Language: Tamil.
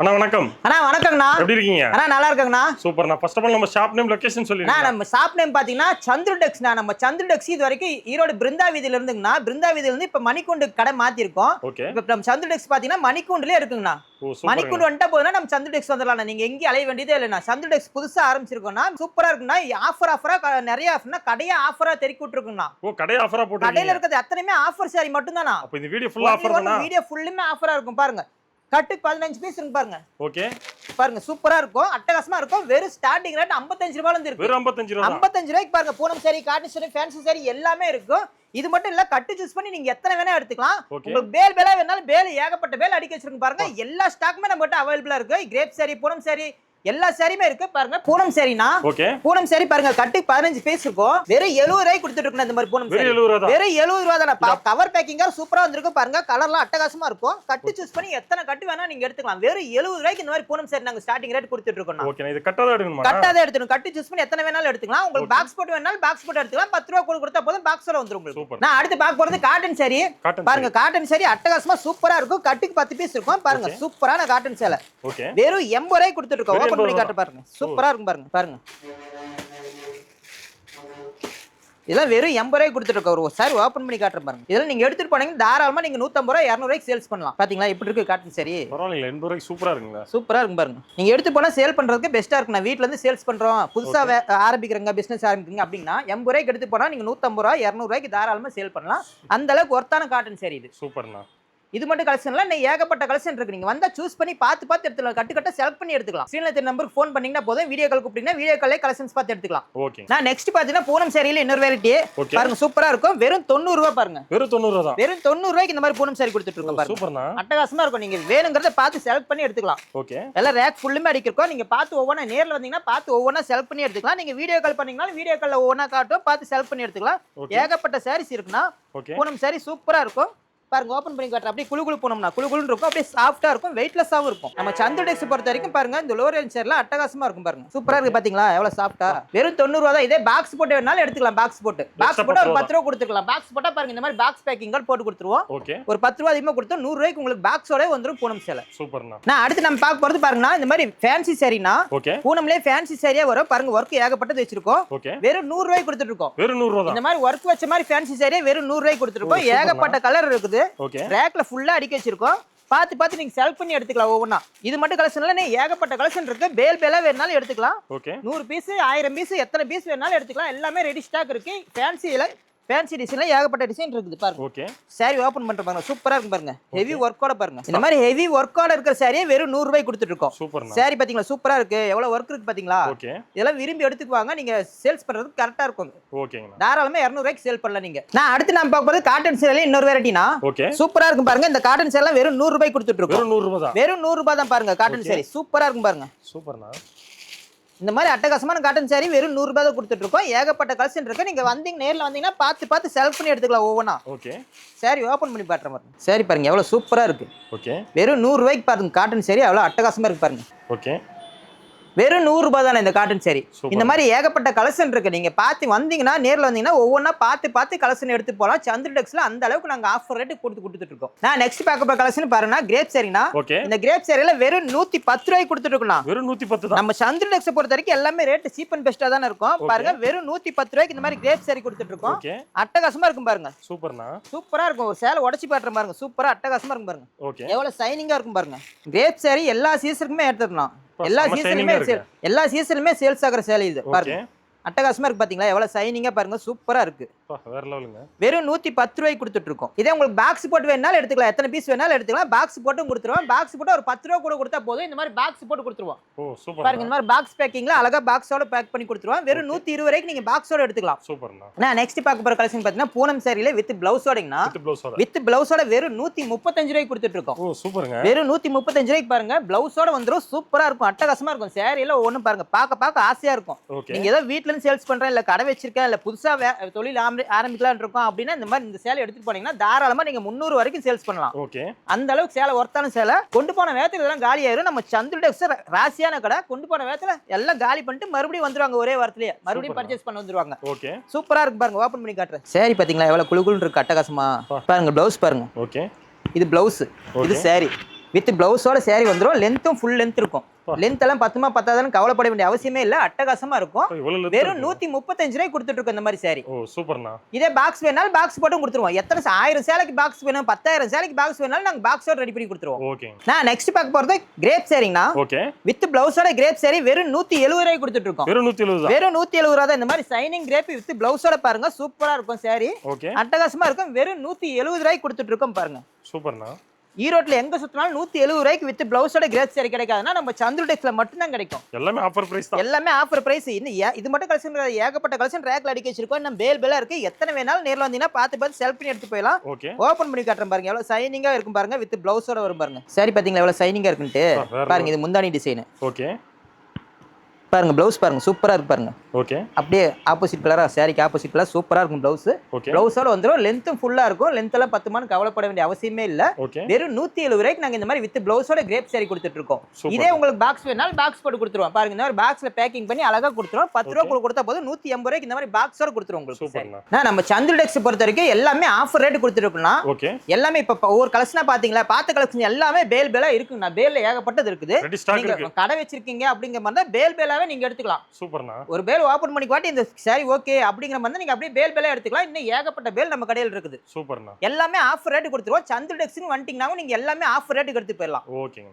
அண்ணா வணக்கம். அண்ணா வணக்கங்கண்ணா. எப்படி இருக்கீங்க? அண்ணா நல்லா இருக்கங்கண்ணா. சூப்பர்ண்ணா. ஃபர்ஸ்ட் ஆஃப் ஆல் நம்ம ஷாப் நேம் லொகேஷன் சொல்லிருங்க. நம்ம ஷாப் நேம் பாத்தீங்கன்னா சந்துரு டெக்ஸ்ண்ணா. நம்ம சந்துரு டெக்ஸ் இது வரைக்கும் ஈரோடு பிருந்தா வீதியில இருந்துங்கண்ணா. பிருந்தா வீதியில இருந்து இப்ப மணிக்கூண்டு கடை மாத்திருக்கோம். இப்ப நம்ம சந்துரு டெக்ஸ் பாத்தீங்கன்னா மணிக்கூண்டுலயே இருக்குங்கண்ணா. மணிக்கூண்டு வந்துட்டா போதுனா நம்ம சந்துரு டெக்ஸ் வந்துடலாம். நீங்க எங்கேயும் அலைய வேண்டியதே இல்லைண்ணா. சந்துரு டெக்ஸ் புதுசா ஆரம்பிச்சிருக்கோம்னா சூப்பரா இருக்குண்ணா. ஆஃபரா நிறைய ஆஃபர்னா கடையா ஆஃபரா தெறிக்கு விட்டுருக்குங்கண்ணா. கடையா ஆஃபரா போட்டு கடையில இருக்கிறது அத்தனையுமே ஆஃபர் சாரி மட்டும் தானா. அப்ப இந்த வீடியோ ஃபுல்லா ஆஃபர் தானா? வீடியோ ஃபுல்லுமே ஆஃபரா இருக்கும் பாருங்க. கட்டு 15 பீஸ் இருக்கு பாருங்க. ஓகே பாருங்க சூப்பரா இருக்கும், அட்டகாசமா இருக்கும். வெறும் ஸ்டார்டிங் ரேட் 55 ரூபாயில இருந்து இருக்கு. வெறும் 55 ரூபாய். 55 ரூபாய்க்கு பாருங்க. Poonam sorry, cotton sorry, fancy sorry எல்லாமே இருக்கும். இது மட்டும் இல்ல, கட்டு சூஸ் பண்ணி நீங்க எத்தனை வேணா எடுத்துக்கலாம். உங்களுக்கு பேலா வேணாலும் ஏகப்பட்ட பேல் அடிக்க வச்சிருக்கோம் பாருங்க. எல்லா ஸ்டாக்குமே நம்ம கிட்ட அவைலபிளா இருக்கு. கிரேப் சாரி, பூனம் சாரி எல்லா சாரியுமே இருக்கு பாருங்க. பூனம் சாரினா பூனம் சாரி பாருங்க, கட்டு 15 பீஸ் இருக்கும். வெறும் 70 ரூபாய்க்கு கொடுத்துட்டு இருக்கோம். இந்த மாதிரி பூனம் சாரி வெறும் 70 ரூபாய் தான. கவர் பேக்கிங்கா சூப்பரா வந்திருக்கு பாருங்க. கலர்லாம் அட்டகாசமா இருக்கும். கட்டு சூஸ் பண்ணி எத்தனை கட்டு வேணா நீங்க எடுத்துக்கலாம். வெறும் 70 ரூபாய்க்கு இந்த மாதிரி பூனம் சாரி நாங்க ஸ்டார்டிங் ரேட் கொடுத்துட்டு இருக்கோம். ஓகே, இது கட்டாத எடுக்கணுமா? கட்டாத எடுத்துறோம். கட்டு சூஸ் பண்ணி எத்தனை வேணாலும் எடுத்துக்கலாம். உங்களுக்கு பாக்ஸ் போட்டு வேணாலும் பாக்ஸ் போட்டு எடுத்துக்கலாம். 10 ரூபாய் கொடுத்தா போதும், பாக்ஸோட வந்துரும் உங்களுக்கு. நான் அடுத்து பார்க்க போறது காட்டன் சாரி பாருங்க. காட்டன் சாரி அட்டகாசமா சூப்பரா இருக்கும். கட்டுக்கு 10 பீஸ் இருக்கும் பாருங்க. சூப்பரான காட்டன் சேலை வெறும் 80 ரூபாய்க்கு கொடுத்துட்டு இருக்கோம். ஓபன் பண்ணி காட்டு பாருங்க. சூப்பரா இருக்கும் பாருங்க. பாருங்க இதெல்லாம் வெறும் 80 ரூபாய்க்கு கொடுத்துட்டு இருக்கோம். ஒரு சாரி ஓபன் பண்ணி காட்டுறேன் பாருங்க. இதெல்லாம் நீங்க எடுத்துட்டு போனீங்க தாராளமா நீங்க 150 ரூபாய் 200 ரூபாய்க்கு சேல்ஸ் பண்ணலாம். பாத்தீங்களா எப்படி இருக்கு காட்டன் சாரி? பரவாயில்லை, 80 ரூபாய்க்கு சூப்பரா இருக்குங்க. சூப்பரா இருக்கும் பாருங்க. நீங்க எடுத்து போனா சேல் பண்றதுக்கு பெஸ்டா இருக்கு. நான் வீட்ல இருந்து சேல்ஸ் பண்றோம், புதுசா ஆரம்பிக்கிறங்க, பிசினஸ் ஆரம்பிக்கிறீங்க அப்படின்னா 80 ரூபாய்க்கு எடுத்து போனா நீங்க 150 ரூபாய் 200 ரூபாய்க்கு தாராளமா சேல் பண்ணலாம். அந்த அளவுக்கு ஒர்த்தான காட்டன் சாரி இது. சூப்பர்ண்ணா. இது மட்டும் கலெக்ஷன்ல இன்னும் ஏகப்பட்ட கலெக்ஷன் இருக்கு. நீங்க வந்தா சூஸ் பண்ணி பார்த்து எடுத்துக்கலாம். கட்டு செலக்ட் பண்ணி எடுத்துக்கலாம். ஸ்கிரீன்ல நம்பருக்கு ஃபோன் பண்ணீங்கன்னா போதும். வீடியோ கால் கூப்பிட்டீங்கன்னா வீடியோ கால்லே கலெக்ஷன்ஸ் பார்த்து எடுத்துக்கலாம். ஓகே. நான் நெக்ஸ்ட் பாத்தீங்கன்னா பூனம் சாரியில இன்னொரு வெரைட்டி பாருங்க. சூப்பரா இருக்கும். வெறும் 90 ரூபாய் பாருங்க. வெறும் 90 ரூபாய் தான். வெறும் 90 ரூபாய்க்கு இந்த மாதிரி பூனம் சாரி கொடுத்துட்டு இருக்கோம் பாருங்க. சூப்பர்ண்ணா. அட்டகாசமா இருக்கும். நீங்க வேணுங்கறத பார்த்து செலக்ட் பண்ணி எடுத்துக்கலாம். ஓகே. எல்லாம் ரேக் ஃபுல்லுமே அடிக்கிறோம். நீங்க பார்த்து ஒவ்வொண்ணா நேர்ல வந்தீங்கன்னா பார்த்து ஒவ்வொண்ணா செலக்ட் பண்ணி எடுத்துக்கலாம். நீங்க வீடியோ கால் பண்ணீங்கன்னா வீடியோ கால்ல ஒவ்வொண்ணா காட்டும், பார்த்து செலக்ட் பண்ணி எடுத்துக்கலாம். ஏகப்பட்ட சாரீஸ் இருக்குன்னா பூனம் சாரி சூப்பரா இருக்கும் பாருங்க. ஓபன் பண்ணி காட்டுறேன். அப்படியே குளு போனோம்னா குளுன்னு இருக்கும். அப்படியே சாஃப்ட்டா இருக்கும், வெயிட்லெஸ்ஸாவும் இருக்கும். நம்ம சந்துரு டெக்ஸ் பொறுத்த வரைக்கும் பாருங்க, இந்த லோ ரேஞ்ச் சேர்ல அட்டகாசமா இருக்கும் பாருங்க. சூப்பரா இருக்கு பாத்தீங்களா எவ்வளவு சாஃப்ட்டா. வெறும் 90 ரூபாய் தான். இதே பாக்ஸ் போட்டு வேணாலும் எடுத்துக்கலாம். பாக்ஸ் போட்டு ஒரு 10 ரூபாய் கொடுத்துக்கலாம். பாக்ஸ் போட்டா பாருங்க இந்த மாதிரி பாக்ஸ் பேக்கிங் போட்டு கொடுத்துருவோம். ஒரு 10 ரூபாய் அதிகமா கொடுத்தா 100 ரூபாய்க்கு உங்களுக்கு பாக்ஸோட வந்துரும் பூனம் சேலை. சூப்பர்ண்ணா. நான் அடுத்து நம்ம பார்க்க போறது பாருங்கன்னா இந்த மாதிரி ஃபேன்சி சாரினா பூனம்லயே ஃபேன்சி சாரியா வரும் பாருங்க. ஒர்க் ஏகப்பட்டது வச்சிருக்கோம். வெறும் 100 ரூபாய்க்கு கொடுத்துட்டு இருக்கோம். வெறும் 100 ரூபாய். இந்த மாதிரி ஒர்க் வச்ச மாதிரி ஃபேன்சி சாரியா வெறும் 100 ரூபாய்க்கு கொடுத்துட்டு இருக்கோம். ஏகப்பட்ட கலர் இருக்குது. ரேக்ல ஃபுல்லா அடிக்க வச்சிருக்கோம். பார்த்து நீங்க செலக்ட் பண்ணி எடுத்துக்கலாம் ஒவ்வொன்னா. இது மட்டும் கலெக்ஷன்ல ஏகப்பட்ட கலெக்ஷன் இருக்கு. பேலா வேணாலும் எடுத்துக்கலாம். 100 பீஸ் 1000 பீஸ் எத்தனை பீஸ் வேணாலும் எடுத்துக்கலாம். எல்லாமே ரெடி ஸ்டாக் இருக்கு. ஃபேன்சி டிசைன்ல ஏகப்பட்ட டிசைன் இருக்குது பாருங்க. ஓகே. சாரி ஓபன் பண்ற பாருங்க. சூப்பரா இருக்கு பாருங்க. ஹெவி ஒர்க்கோட பாருங்க. இந்த மாதிரி ஹெவி ஒர்க்கோட இருக்கிற சாரியை வெறும் 100 ரூபாய்க்கு கொடுத்துட்டு இருக்கோம். சூப்பர்ண்ணா. சாரி பாத்தீங்களா சூப்பரா இருக்கு. எவ்வளவு ஒர்க் இருக்கு பாத்தீங்களா? இதெல்லாம் விரும்பி எடுத்துக்குவாங்க. நீங்க சேல்ஸ் பண்றதுக்கு கரெக்டா இருக்கும். ஓகேங்க. தாராளமா 200 ரூபாய்க்கு சேல் பண்ணலாம் நீங்க. நான் அடுத்து நான் பார்க்க போறது காட்டன் சேரில இன்னொரு வெரைட்டினா சூப்பரா இருக்கும் பாருங்க. இந்த காட்டன் சேரில வெறும் 100 ரூபாய்க்கு கொடுத்துட்டு இருக்கோம். வெறும் 100 ரூபாய் தான். வெறும் 100 ரூபாய் தான் பாருங்க. காட்டன் சாரி சூப்பரா இருக்கும் பாருங்க. சூப்பர்ண்ணா. இந்த மாதிரி அட்டகாசமான காட்டன் சாரி வெறும் 100 ரூபாய் தான் கொடுத்துட்டு இருக்கோம். ஏகப்பட்ட கலெக்ஷன் இருக்கு. நீங்க வந்தீங்க நேர்ல வந்தீங்கன்னா பார்த்து செலக்ட் பண்ணி எடுத்துக்கலாம் ஒவ்வொன்னா. ஓகே. சாரி ஓபன் பண்ணி பாத்துறேன் பாருங்க. சாரி பாருங்க எவ்வளவு சூப்பரா இருக்கு. ஓகே. வெறும் 100 ரூபாய்க்கு பாருங்க. காட்டன் சாரி எவ்வளவு அட்டகாசமா இருக்கு பாருங்க. ஓகே. வெறும் 100 ரூபாய் தானே இந்த காட்டன் சாரி. இந்த மாதிரி ஏகப்பட்ட கலெக்ஷன் இருக்கு. நீங்க பார்த்து வந்தீங்கன்னா நேர்ல வந்தீங்கன்னா ஒவ்வொன்னா பார்த்து கலெக்ஷன் எடுத்து போலாம். சந்துரு டெக்ஸ்ல அந்த அளவுக்கு நாங்க ஆஃபர் ரேட் கொடுத்துட்டு இருக்கோம். நான் நெக்ஸ்ட் பார்க்க போற கலெக்ஷன் பாருங்க கிரேப் சாரினா. இந்த கிரேப் சாரில வெறும் 110 ரூபாய்க்கு கொடுத்துட்டு இருக்கோம். வெறும் 110 தான். நம்ம சந்துரு டெக்ஸ் பொறுத்த வரைக்கும் எல்லாமே ரேட் சீப் அண்ட் பெஸ்டா தான் இருக்கும். பாருங்க வெறும் 110 ரூபாய்க்கு இந்த மாதிரி கிரேப் சாரி கொடுத்துட்டு இருக்கோம். அட்டகாசமா இருக்கும் பாருங்க. சூப்பர்னா. சூப்பரா இருக்கும். ஒரு சேலை உடைச்சு பாத்துற பாருங்க. சூப்பரா அட்டகாசமா இருக்கும் பாருங்க. எவ்வளவு ஷைனிங்கா இருக்கும் பாருங்க. கிரேப் சாரி எல்லா சீசனுக்குமே எடுத்துடலாம். எல்லா சீசனுமே சேல்ஸ் ஆகிற சேலை இது பாருங்க. அட்டகாசமா இருக்கு பாத்தீங்களா எவ்வளவு ஷைனிங்கா பாருங்க. சூப்பரா இருக்கு. வேற லெவலுங்க. வெறும் 110 ரூபாய்க்கு கொடுத்துட்டு இருக்கோம். இதே உங்களுக்கு பாக்ஸ் போட்டு வேணாலும் எடுத்துக்கலாம். எத்தனை பீஸ் வேணாலும் எடுத்துக்கலாம். பாக்ஸ் போட்டும் கொடுத்துருவோம். பாக்ஸ் போட்டு ஒரு 10 ரூபாய் கூட கொடுத்தா போதும். இந்த மாதிரி பாக்ஸ் போட்டு கொடுத்துருவோம். பாருங்க இந்த மாதிரி பாக்ஸ் பேக்கிங்ல அழகா பாக்ஸோட பேக் பண்ணி கொடுத்துருவோம். வெறும் 120 ரூபாய்க்கு நீங்க பாக்ஸோட எடுத்துக்கலாம். சூப்பர்ண்ணா. நான் நெக்ஸ்ட் பார்க்க போற கலெக்ஷன் பாத்தீங்கன்னா பூனம் சாரியில வித் பிளவுஸோடங்கனா. வித் பிளவுஸோட வெறும் 135 ரூபாய்க்கு கொடுத்துட்டு இருக்கோம். ஓ சூப்பர்ங்க. வெறும் 135 ரூபாய்க்கு பாருங்க. பிளவுஸோட வந்துரும். சூப்பரா இருக்கும். அட்டகாசமா இருக்கும். சாரியில ஒவ்வொன்னும் பாருங்க. பார்க்க ஆசையா இருக்கும். நீங்க ஏதோ வீட்ல இருந்து சேல்ஸ் பண்றேன் இல்ல கடை வச்சிருக்கேன் இல்ல புதுசா தொழில் ஆரம்பிக்கலாம் இருக்கோம் அப்படின்னா இந்த மாதிரி இந்த சேலை எடுத்துட்டு போனீங்கன்னா தாராளமா நீங்க 300 வரைக்கும் சேல்ஸ் பண்ணலாம். அந்த அளவுக்கு சேலை ஒர்த்தான சேலை. கொண்டு போன வேகத்துல இதெல்லாம் காலி ஆயிரும். நம்ம சந்துரு டெக்ஸ் ராசியான கடை. கொண்டு போன வேகத்துல எல்லாம் காலி பண்ணிட்டு மறுபடியும் வந்துருவாங்க. ஒரே வாரத்திலேயே மறுபடியும் பர்ச்சேஸ் பண்ண வந்துருவாங்க. சூப்பரா இருக்கு பாருங்க. ஓபன் பண்ணி காட்டுறேன். சாரி பாத்தீங்களா எவ்வளவு குளுகுளுன்னு இருக்கு. அட்டகாசமா பாருங்க. பிளவுஸ் பாருங்க. இது பிளவுஸ். இது சாரி வித் பிளவுஸோட saree வந்துரும். லென்த்தும் ஃபுல் லென்த் இருக்கும். பா. லென்த் எல்லாம் பத்துமா பத்தாதான்னு கவலைப்பட வேண்டிய அவசியமே இல்ல. அட்டகாசமா இருக்கும். இவ்வளவு length வெறும் இருக்கு. 135 ரூபாய்க்கு கொடுத்துட்டு இருக்கோம் இந்த மாதிரி saree. ஓ சூப்பர்ண்ணா. இதே பாக்ஸ் வேணாலும் பாக்ஸ் போட்டும் கொடுத்துருவோம். எத்தனை 1000 சேலைக்கு பாக்ஸ் வேணும், 10000 சேலைக்கு பாக்ஸ் வேணாலும் நாங்க பாக்ஸோட ரெடி பண்ணி கொடுத்துருவோம். ஓகேங்க. நான் நெக்ஸ்ட் பார்க்க போறது கிரேப் சாரிங்கண்ணா. ஓகே. வித் பிளவுஸோட கிரேப் saree வெறும் 170 ரூபாய்க்கு கொடுத்துட்டு இருக்கோம். வெறும் 170 தான். வெறும் 170 ரூபா தான். இந்த மாதிரி சைனிங் கிரேப் வித் பிளவுஸோட பாருங்க சூப்பரா இருக்கும் saree. ஓகே. அட்டகாசமா இருக்கும். வெறும் 170 ரூபாய்க்கு கொடுத்துட்டு இருக்கோம் பாருங்க. சூப்பர்ண்ணா. ஈரோட்ல எங்க சுத்தினாலும் 170 ரூபாய்க்கு வித் பிளவுஸோட கிரேப் saree கிடைக்காதுன்னா நம்ம சந்துரு டெக்ஸ்ல மட்டும் தான் கிடைக்கும். எல்லாமே ஆஃபர் பிரைஸ் தான். எல்லாமே ஆஃபர் பிரைஸ். இது மட்டும் கலெக்ஷன் ஏகப்பட்ட கலெக்ஷன் ரேக்ல அடிக்க வச்சிருக்கோம். இன்னும் பேலா இருக்கு. எத்தனை வேணாலும் நேர்ல வந்தீங்கன்னா பார்த்து செலக்ட் பண்ணி எடுத்து போயிடலாம். ஓகே. ஓபன் பண்ணி காட்டுறேன் பாருங்க. எவ்வளவு சைனிங்கா இருக்கும் பாருங்க. வித் பிளவுஸோட வரும் பாருங்க. சரி பாத்தீங்களா எவ்வளவு சைனிங்கா இருக்குன்ட்டு. பாருங்க இது முந்தானி டிசைன். ஓகே. பாருங்க பிளவுஸ் பாருங்க சூப்பரா இருக்கு பாருங்க. ஓகே. அப்படியே ஆப்போசிட் கலரா சாரிக்கு ஆப்போசிட் கலர் சூப்பரா இருக்கும் பிளவுஸ். ஓகே. பிளவுஸோட வந்துரும். லென்த்தும் ஃபுல்லா இருக்கும். லென்த் எல்லாம் 10 மான் கவலைப்பட வேண்டிய அவசியமே இல்ல. ஓகே. வெறும் 170 ரூபாய்க்கு நாங்க இந்த மாதிரி வித் பிளவுஸோட கிரேப் saree கொடுத்துட்டு இருக்கோம். சூப்பர். இதே உங்களுக்கு பாக்ஸ் வேணாலும் பாக்ஸ் போட்டு கொடுத்துருவோம். பாருங்க இந்த மாதிரி பாக்ஸ்ல பேக்கிங் பண்ணி அழகா கொடுத்துருவோம். 10 ரூபாய் கொடுத்தா போதும். 180 ரூபாய்க்கு இந்த மாதிரி பாக்ஸோட கொடுத்துருவோம் உங்களுக்கு. சூப்பர்ண்ணா. நான் நம்ம சந்திர டெக்ஸ் பொறுத்த வரைக்கும் எல்லாமே ஆஃபர் ரேட் கொடுத்துருக்கோம்னா ஓகே. எல்லாமே இப்ப ஒவ்வொரு கலெக்ஷனா பாத்தீங்களா பார்த்த கலெக்ஷன் எல்லாமே பேலா இருக்குங்கண்ணா. பேல்ல ஏகப்பட்டது இருக்குது. ரெடி ஸ்டாக் நீங்க இருக்கு. கடை வச்சிருக்கீங்க அப்படிங்கிற மாதிரி தான் பேலாவே நீங்க எடுத்துக்கலாம். சூப்பர்ண்ணா. ஒரு பேல் ஓபன் பண்ணி காட்டி இந்த saree ஓகே அப்படிங்கிற மாதிரி நீங்க அப்படியே பேலா எடுத்துக்கலாம். இன்னும் ஏகப்பட்ட பேல் நம்ம கடையில் இருக்குது. சூப்பர்ண்ணா. எல்லாமே ஆஃபர் ரேட் கொடுத்துருவோம். சந்திர டெக்ஸ்னு வந்துட்டீங்கன்னா நீங்க எல்லாமே ஆஃபர் ரேட்டுக்கு எடுத்து போயிடலாம். ஓகேங்க.